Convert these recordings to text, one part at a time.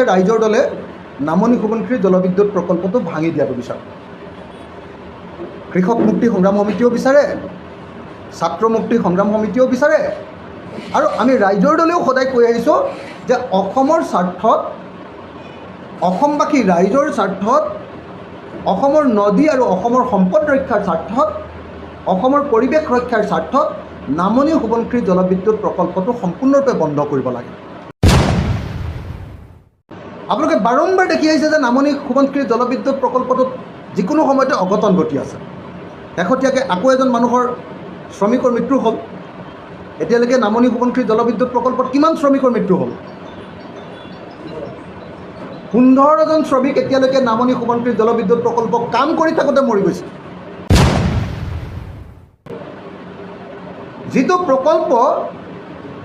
যে ৰাইজৰ দলে নামনি সোৱণশিৰি জলবিদ্যুৎ প্ৰকল্পটো ভাঙি দিয়াটো বিচাৰে। কৃষক মুক্তি সংগ্ৰাম সমিতিও বিচাৰে, ছাত্ৰ মুক্তি সংগ্ৰাম সমিতিও বিচাৰে, আৰু আমি ৰাইজৰ দলেও সদায় কৈ আহিছোঁ যে অসমৰ স্বাৰ্থত, অসমবাসী ৰাইজৰ স্বাৰ্থত, অসমৰ নদী আৰু অসমৰ সম্পদ ৰক্ষাৰ স্বাৰ্থত, অসমৰ পৰিৱেশ ৰক্ষাৰ স্বাৰ্থত নামনি সোৱণশিৰি জলবিদ্যুৎ প্ৰকল্পটো সম্পূৰ্ণৰূপে বন্ধ কৰিব লাগে। আপোনালোকে বাৰম্বাৰ দেখি আহিছে যে নামনি সোৱণশিৰি জলবিদ্যুৎ প্ৰকল্পটোত যিকোনো সময়তে অঘটন ঘটি আছে। শেহতীয়াকৈ আকৌ এজন মানুহৰ শ্ৰমিকৰ মৃত্যু হ'ল। এতিয়ালৈকে নামনি সোৱণশিৰি জলবিদ্যুৎ প্ৰকল্পত কিমান শ্ৰমিকৰ মৃত্যু হ'ল? 15জন শ্ৰমিক এতিয়ালৈকে নামনি সোৱণশিৰি জলবিদ্যুৎ প্ৰকল্প কাম কৰি থাকোঁতে মৰি গৈছে। যিটো প্ৰকল্প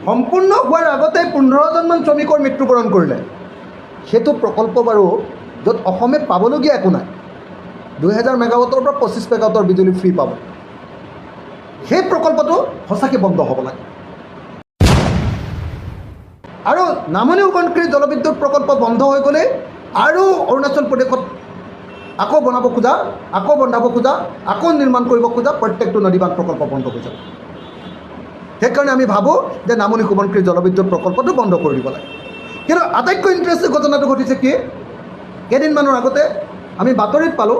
সম্পূৰ্ণ হোৱাৰ আগতে 15জনমান শ্ৰমিকৰ মৃত্যুবৰণ কৰিলে, সেইটো প্ৰকল্প বাৰু য'ত অসমে পাবলগীয়া একো নাই। 2000 মেগাৱাটৰ পৰা 25 মেগাৱাটৰ বিজুলী ফ্ৰী পাব। সেই প্ৰকল্পটো সঁচাকৈ বন্ধ হ'ব লাগে। আৰু নামনি সোৱণশিৰি জলবিদ্যুৎ প্ৰকল্প বন্ধ হৈ গ'লে আৰু অৰুণাচল প্ৰদেশত আকৌ বনাব খোজা, আকৌ বন্ধাব খোজা, আকৌ নিৰ্মাণ কৰিব খোজা প্ৰত্যেকটো নদীবান্ধ প্ৰকল্প বন্ধ হৈ যাব। সেইকাৰণে আমি ভাবোঁ যে নামনি সোৱণশিৰি জলবিদ্যুৎ প্ৰকল্পটো বন্ধ কৰি দিব লাগে। কিন্তু আটাইতকৈ ইণ্টাৰেষ্টিং ঘটনাটো ঘটিছে কি, কেইদিনমানৰ আগতে আমি বাতৰিত পালোঁ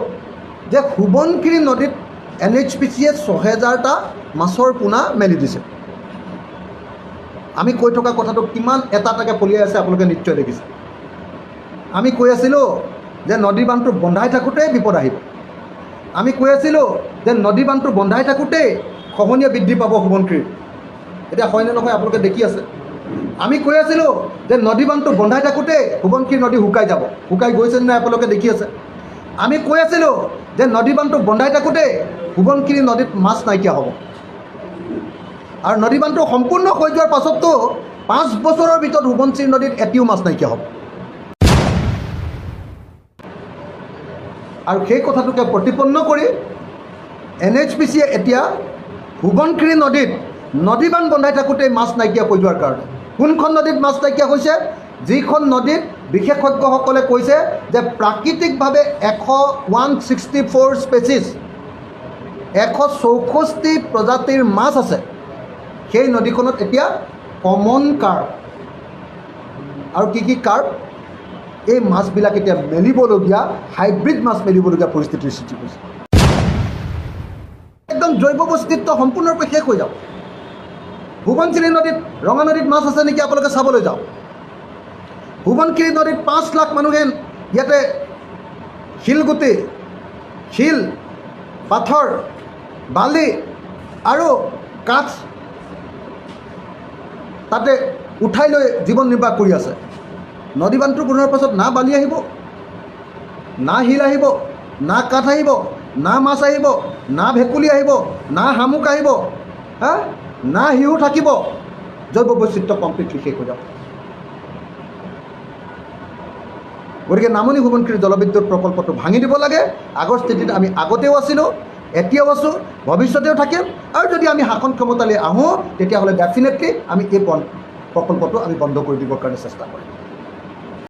যে সোৱণশিৰি নদীত NHPCয়ে 6000টা মাছৰ পোনা মেলি দিছে। আমি কৈ থকা কথাটো কিমান এটা এটাকৈ পলিয়াই আছে আপোনালোকে নিশ্চয় দেখিছে। আমি কৈ আছিলোঁ যে নদী বান্ধটো বন্ধাই থাকোঁতেই বিপদ আহিব। আমি কৈ আছিলোঁ যে নদী বান্ধটো বন্ধাই থাকোঁতেই খহনীয়া বৃদ্ধি পাব সোৱণশিৰিত। এতিয়া হয়নে নহয় আপোনালোকে দেখি আছে। আমি কৈ আছিলোঁ যে নদী বান্ধটো বন্ধাই থাকোঁতেই সোৱণশিৰি নদী শুকাই যাব। শুকাই গৈছে নাই আপোনালোকে দেখি আছে। আমি কৈ আছিলোঁ যে নদী বান্ধটো বন্ধাই থাকোঁতেই সোৱণশিৰি নদীত মাছ নাইকিয়া হ'ব। আৰু নদী বান্ধটো সম্পূৰ্ণ হৈ যোৱাৰ পাছততো 5 বছৰৰ ভিতৰত সোৱণশিৰি নদীত এটিও মাছ নাইকিয়া হ'ব। আৰু সেই কথাটোকে প্ৰতিপন্ন কৰি NHPCয়ে এতিয়া সোৱণশিৰি নদীত নদী বান্ধ বন্ধাই থাকোঁতেই মাছ নাইকিয়া হৈ যোৱাৰ কাৰণে, কোনখন নদীত মাছ নাইকিয়া হৈছে? যিখন নদীত বিশেষজ্ঞসকলে কৈছে যে প্ৰাকৃতিকভাৱে 164 স্পেচিছ, 164 প্ৰজাতিৰ মাছ আছে, সেই নদীখনত এতিয়া কমন কাৰ্প আৰু কি কাৰ্প, এই মাছবিলাক এতিয়া মেলিবলগীয়া, হাইব্ৰিড মাছ মেলিবলগীয়া পৰিস্থিতিৰ সৃষ্টি হৈছে। একদম জৈৱ বৈচিত্ৰ্য সম্পূৰ্ণৰূপে শেষ হৈ যাব। সোৱণশিৰি নদীত, ৰঙা নদীত মাছ আছে নেকি আপোনালোকে চাবলৈ যাওক। সোৱণশিৰি নদীত 5 লাখ মানুহে ইয়াতে শিলগুটি, শিল, পাথৰ, বালি আৰু কাঠ তাতে উঠাই লৈ জীৱন নিৰ্বাহ কৰি আছে। নদী বান্ধটো বনোৱাৰ পাছত না বালি আহিব, না শিল আহিব, না কাঠ আহিব, না মাছ আহিব, না ভেকুলী আহিব, না শামুক আহিব, না শিহু থাকিব। জৈৱ বৈচিত্ৰ্য কমপ্লিটলি শেষ হৈ যাব। গতিকে নামনি সোৱণশিৰি জলবিদ্যুৎ প্ৰকল্পটো ভাঙি দিব লাগে। আগৰ স্থিতিত আমি আগতেও আছিলোঁ, এতিয়াও আছোঁ, ভৱিষ্যতেও থাকিম। আৰু যদি আমি শাসন ক্ষমতালৈ আহোঁ তেতিয়াহ'লে ডেফিনেটলি আমি এই প্ৰকল্পটো আমি বন্ধ কৰি দিবৰ কাৰণে চেষ্টা কৰিম।